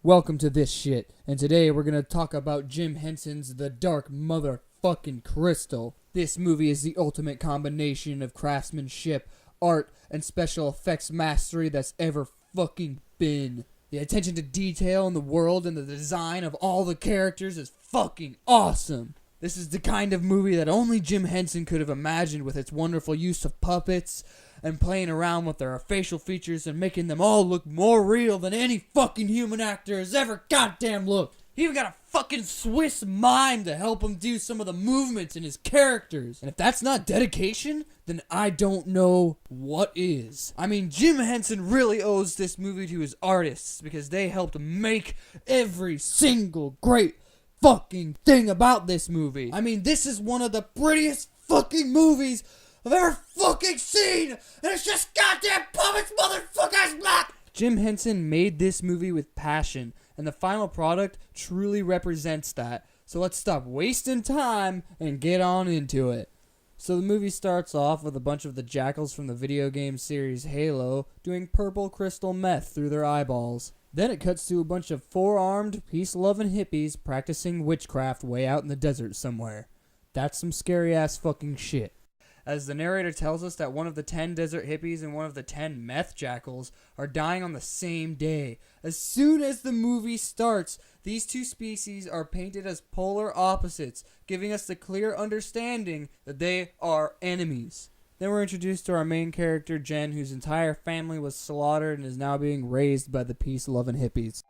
Welcome to This Shit, and today we're gonna talk about Jim Henson's The Dark Motherfuckin Crystal. This movie is the ultimate combination of craftsmanship, art, and special effects mastery that's ever fucking been. The attention to detail in the world and the design of all the characters is fucking awesome. This is the kind of movie that only Jim Henson could have imagined, with its wonderful use of puppets and playing around with their facial features and making them all look more real than any fucking human actor has ever goddamn looked. He even got a fucking Swiss mime to help him do some of the movements in his characters. And if that's not dedication, then I don't know what is. I mean, Jim Henson really owes this movie to his artists, because they helped make every single great fucking thing about this movie. I mean, this is one of the prettiest fucking movies I've ever fucking seen, and it's just goddamn puppets, motherfuckers, black! Jim Henson made this movie with passion, and the final product truly represents that. So let's stop wasting time and get on into it. So the movie starts off with a bunch of the jackals from the video game series Halo doing purple crystal meth through their eyeballs. Then it cuts to a bunch of four-armed, peace-loving hippies practicing witchcraft way out in the desert somewhere. That's some scary-ass fucking shit. As the narrator tells us that one of the 10 desert hippies and one of the 10 meth jackals are dying on the same day. As soon as the movie starts, these two species are painted as polar opposites, giving us the clear understanding that they are enemies. Then we're introduced to our main character, Jen, whose entire family was slaughtered and is now being raised by the peace-loving hippies.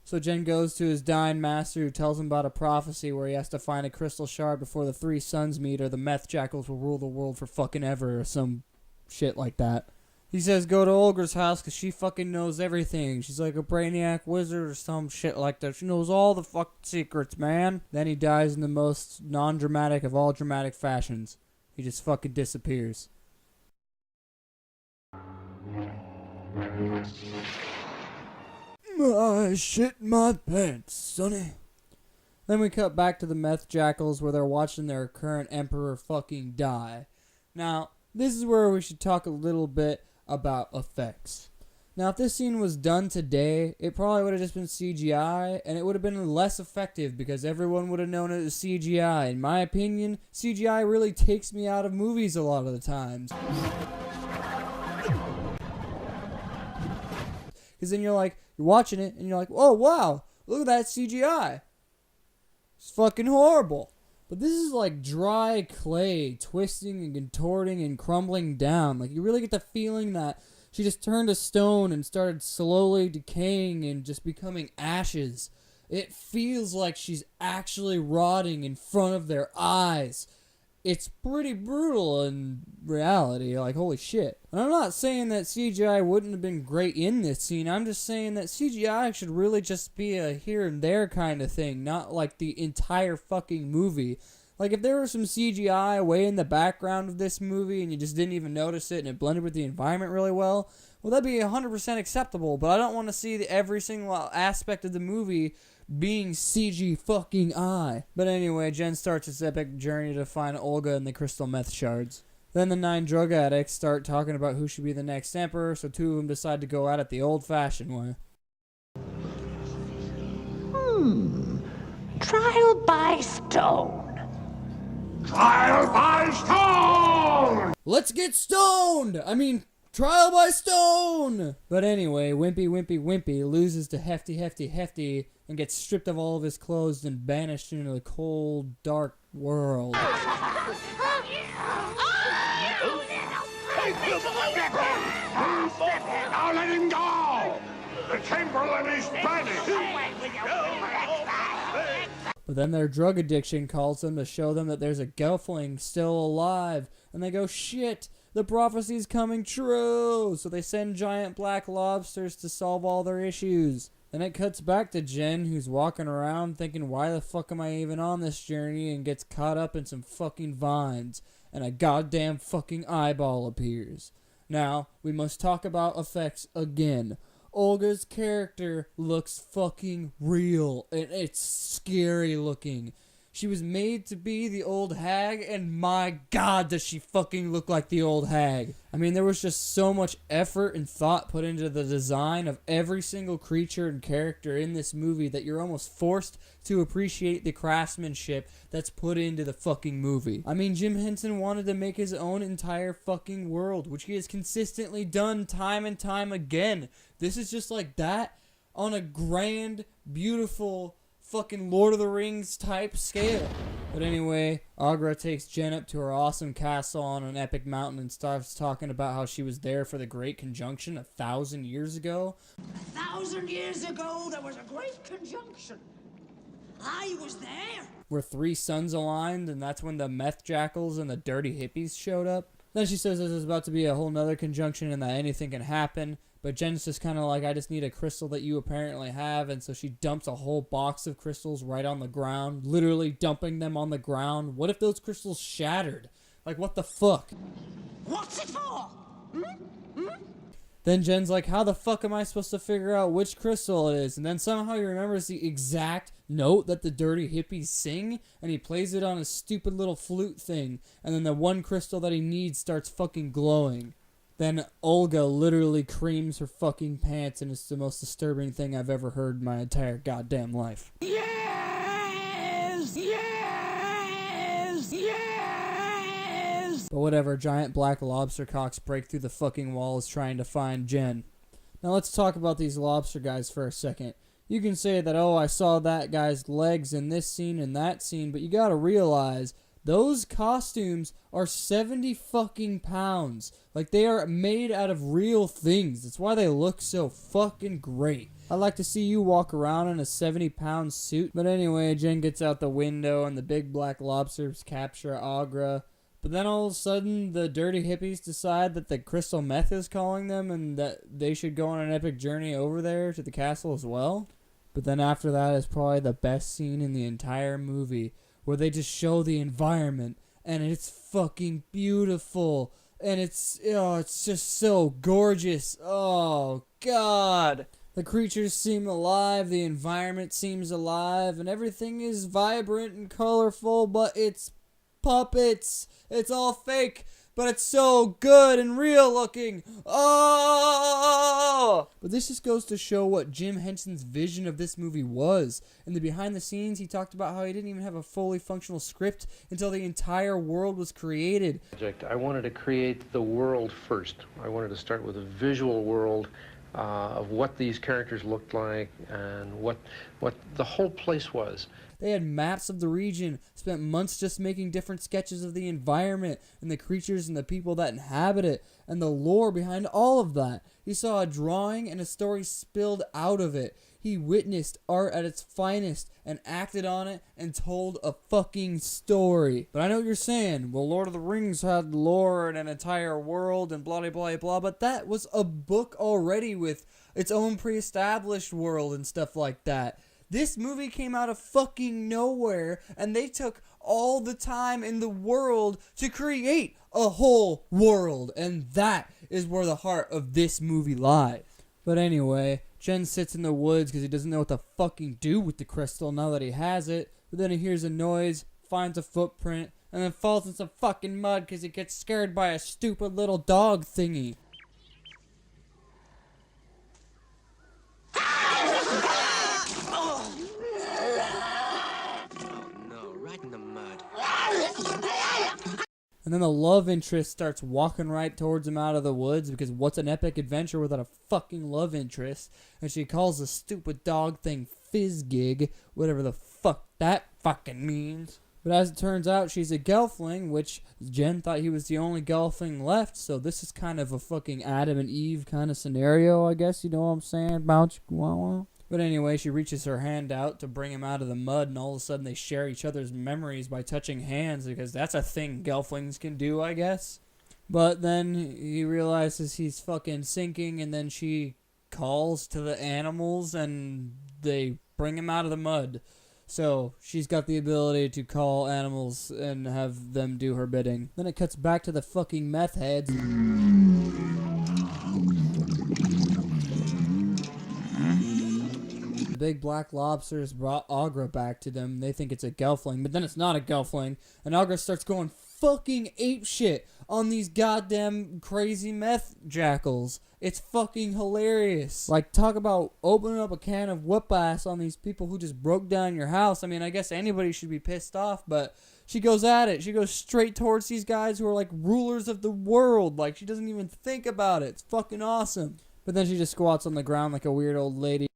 So Jen goes to his dying master, who tells him about a prophecy where he has to find a crystal shard before the three suns meet, or the meth jackals will rule the world for fucking ever, or some shit like that. He says go to Olga's house because she fucking knows everything. She's like a brainiac wizard or some shit like that. She knows all the fucking secrets, man. Then he dies in the most non-dramatic of all dramatic fashions. He just fucking disappears. I shit my pants, sonny. Then we cut back to the meth jackals, where they're watching their current emperor fucking die. Now, this is where we should talk a little bit about effects. Now, if this scene was done today, it probably would have just been CGI, and it would have been less effective because everyone would have known it was CGI. In my opinion, CGI really takes me out of movies a lot of the times. Because then you're watching it, and you're like, oh, wow, look at that CGI. It's fucking horrible. But this is like dry clay twisting and contorting and crumbling down. Like, you really get the feeling that she just turned to stone and started slowly decaying and just becoming ashes. It feels like she's actually rotting in front of their eyes. It's pretty brutal in reality, like, holy shit. And I'm not saying that CGI wouldn't have been great in this scene, I'm just saying that CGI should really just be a here and there kind of thing, not like the entire fucking movie. Like, if there was some CGI way in the background of this movie and you just didn't even notice it and it blended with the environment really well, that'd be 100% acceptable, but I don't want to see every single aspect of the movie being CG fucking eye. But anyway, Jen starts this epic journey to find Olga and the crystal meth shards. Then the 9 drug addicts start talking about who should be the next emperor, so 2 of them decide to go at it the old-fashioned way. Trial by stone. Trial by stone! Let's get stoned! I mean, trial by stone! But anyway, Wimpy loses to Hefty and gets stripped of all of his clothes and banished into the cold, dark world. Take him! Now let him go! The Chamberlain is banished! But then their drug addiction calls them to show them that there's a gelfling still alive, and they go, shit, the prophecy's coming true. So they send giant black lobsters to solve all their issues. Then it cuts back to Jen, who's walking around thinking, why the fuck am I even on this journey, and gets caught up in some fucking vines, and a goddamn fucking eyeball appears. Now, we must talk about effects again. Olga's character looks fucking real, and it's scary looking. She was made to be the old hag, and my god, does she fucking look like the old hag. I mean, there was just so much effort and thought put into the design of every single creature and character in this movie that you're almost forced to appreciate the craftsmanship that's put into the fucking movie. I mean, Jim Henson wanted to make his own entire fucking world, which he has consistently done time and time again. This is just like that on a grand, beautiful, fucking Lord of the Rings type scale. But anyway, Agra takes Jen up to her awesome castle on an epic mountain and starts talking about how she was there for the Great Conjunction 1,000 years ago. 1,000 years ago, there was a great conjunction. I was there. Where 3 suns aligned, and that's when the meth jackals and the dirty hippies showed up. Then she says there's about to be a whole nother conjunction and that anything can happen. But Jen's just kind of like, I just need a crystal that you apparently have. And so she dumps a whole box of crystals right on the ground. Literally dumping them on the ground. What if those crystals shattered? Like, what the fuck? What's it for? Then Jen's like, how the fuck am I supposed to figure out which crystal it is? And then somehow he remembers the exact note that the dirty hippies sing. And he plays it on his stupid little flute thing. And then the one crystal that he needs starts fucking glowing. Then Olga literally creams her fucking pants, and it's the most disturbing thing I've ever heard in my entire goddamn life. Yes! Yes! Yes! But whatever, giant black lobster cocks break through the fucking walls trying to find Jen. Now let's talk about these lobster guys for a second. You can say that, oh, I saw that guy's legs in this scene and that scene, but you gotta realize those costumes are 70 fucking pounds. Like, they are made out of real things. That's why they look so fucking great. I'd like to see you walk around in a 70-pound suit. But anyway, Jen gets out the window and the big black lobsters capture Agra. But then all of a sudden, the dirty hippies decide that the crystal meth is calling them and that they should go on an epic journey over there to the castle as well. But then after that is probably the best scene in the entire movie, where they just show the environment, and it's fucking beautiful, and it's just so gorgeous. Oh, God. The creatures seem alive, the environment seems alive, and everything is vibrant and colorful, but it's puppets. It's all fake, but it's so good and real looking. Oh! But this just goes to show what Jim Henson's vision of this movie was. In the behind the scenes, he talked about how he didn't even have a fully functional script until the entire world was created. I wanted to create the world first. I wanted to start with a visual world of what these characters looked like and what the whole place was. They had maps of the region, spent months just making different sketches of the environment and the creatures and the people that inhabit it and the lore behind all of that. He saw a drawing and a story spilled out of it. He witnessed art at its finest and acted on it and told a fucking story. But I know what you're saying. Well, Lord of the Rings had lore and an entire world and blah, blah, blah, blah. But that was a book already with its own pre-established world and stuff like that. This movie came out of fucking nowhere, and they took all the time in the world to create a whole world, and that is where the heart of this movie lies. But anyway, Jen sits in the woods because he doesn't know what to fucking do with the crystal now that he has it, but then he hears a noise, finds a footprint, and then falls in some fucking mud because he gets scared by a stupid little dog thingy. And then the love interest starts walking right towards him out of the woods because what's an epic adventure without a fucking love interest? And she calls the stupid dog thing Fizzgig, whatever the fuck that fucking means. But as it turns out, she's a gelfling, which Jen thought he was the only gelfling left, so this is kind of a fucking Adam and Eve kind of scenario, I guess, you know what I'm saying? Bounce, wow. But anyway, she reaches her hand out to bring him out of the mud, and all of a sudden they share each other's memories by touching hands, because that's a thing gelflings can do, I guess. But then he realizes he's fucking sinking, and then she calls to the animals, and they bring him out of the mud. So she's got the ability to call animals and have them do her bidding. Then it cuts back to the fucking meth heads. The big black lobsters brought Agra back to them. They think it's a gelfling, but then it's not a gelfling. And Agra starts going fucking apeshit on these goddamn crazy meth jackals. It's fucking hilarious. Like, talk about opening up a can of whoop ass on these people who just broke down your house. I mean, I guess anybody should be pissed off, but she goes at it. She goes straight towards these guys who are like rulers of the world. Like, she doesn't even think about it. It's fucking awesome. But then she just squats on the ground like a weird old lady.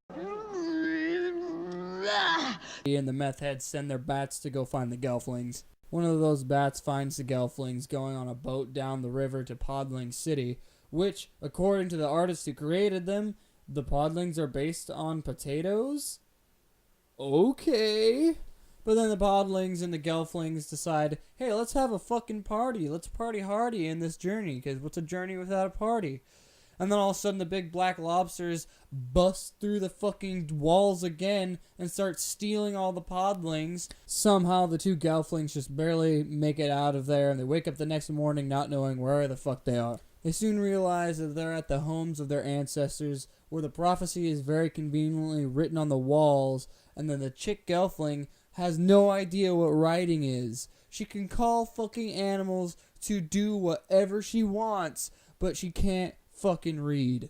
And the meth heads send their bats to go find the gelflings. One of those bats finds the gelflings going on a boat down the river to Podling City, which, according to the artist who created them, the podlings are based on potatoes? Okay. But then the podlings and the gelflings decide, hey, let's have a fucking party. Let's party hardy in this journey, because what's a journey without a party? And then all of a sudden the big black lobsters bust through the fucking walls again and start stealing all the podlings. Somehow the two gelflings just barely make it out of there, and they wake up the next morning not knowing where the fuck they are. They soon realize that they're at the homes of their ancestors, where the prophecy is very conveniently written on the walls, and then the chick gelfling has no idea what writing is. She can call fucking animals to do whatever she wants, but she can't fucking read.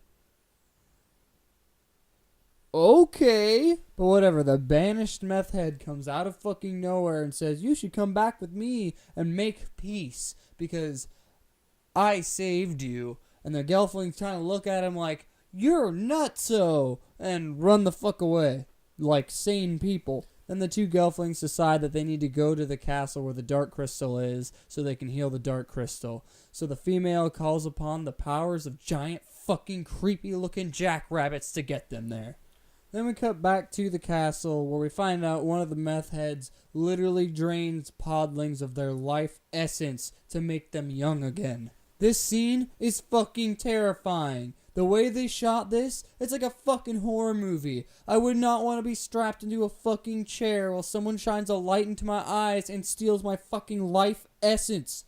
Okay. But whatever, the banished meth head comes out of fucking nowhere and says, you should come back with me and make peace, because I saved you. And the gelflings kind of look at him like, you're nutso, and run the fuck away like sane people. Then the two gelflings decide that they need to go to the castle where the dark crystal is so they can heal the dark crystal. So the female calls upon the powers of giant fucking creepy looking jackrabbits to get them there. Then we cut back to the castle where we find out one of the meth heads literally drains podlings of their life essence to make them young again. This scene is fucking terrifying. The way they shot this, it's like a fucking horror movie. I would not want to be strapped into a fucking chair while someone shines a light into my eyes and steals my fucking life essence.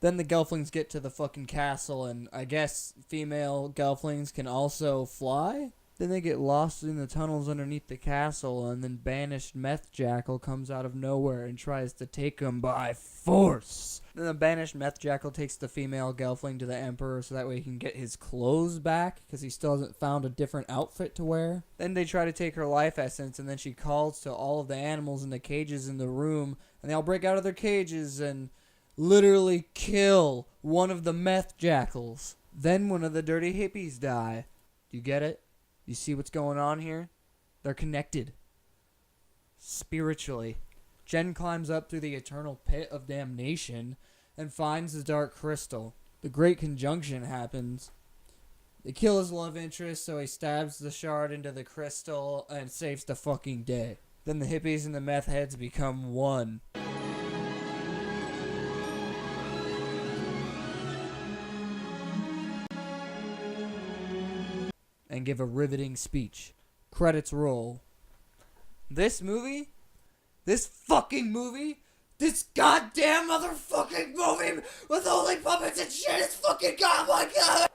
Then the gelflings get to the fucking castle, and I guess female gelflings can also fly? Then they get lost in the tunnels underneath the castle, and then banished meth jackal comes out of nowhere and tries to take them by force. Then the banished meth jackal takes the female gelfling to the emperor so that way he can get his clothes back, because he still hasn't found a different outfit to wear. Then they try to take her life essence, and then she calls to all of the animals in the cages in the room, and they all break out of their cages and literally kill one of the meth jackals. Then one of the dirty hippies die. Do you get it? You see what's going on here? They're connected. Spiritually. Jen climbs up through the eternal pit of damnation and finds the dark crystal. The great conjunction happens. They kill his love interest, so he stabs the shard into the crystal and saves the fucking day. Then the hippies and the meth heads become one. And give a riveting speech. Credits roll. This movie? This fucking movie? This goddamn motherfucking movie with only puppets and shit is fucking god, oh my god!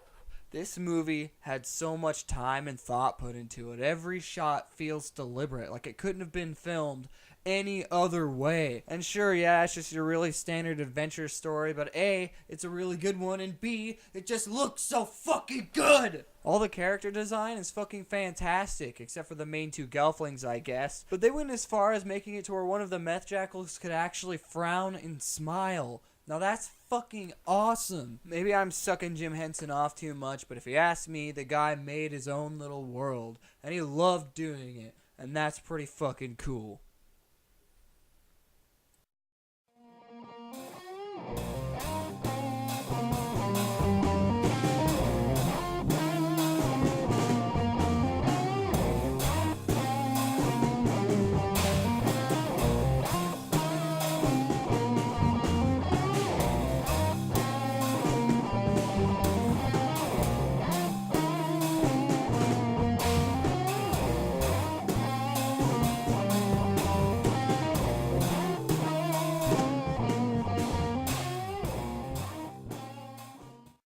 This movie had so much time and thought put into it. Every shot feels deliberate, like it couldn't have been filmed any other way. And sure, yeah, it's just your really standard adventure story, but A, it's a really good one, and B, it just looks so fucking good! All the character design is fucking fantastic, except for the main two gelflings, I guess. But they went as far as making it to where one of the meth jackals could actually frown and smile. Now that's fucking awesome. Maybe I'm sucking Jim Henson off too much, but if you ask me, the guy made his own little world, and he loved doing it, and that's pretty fucking cool.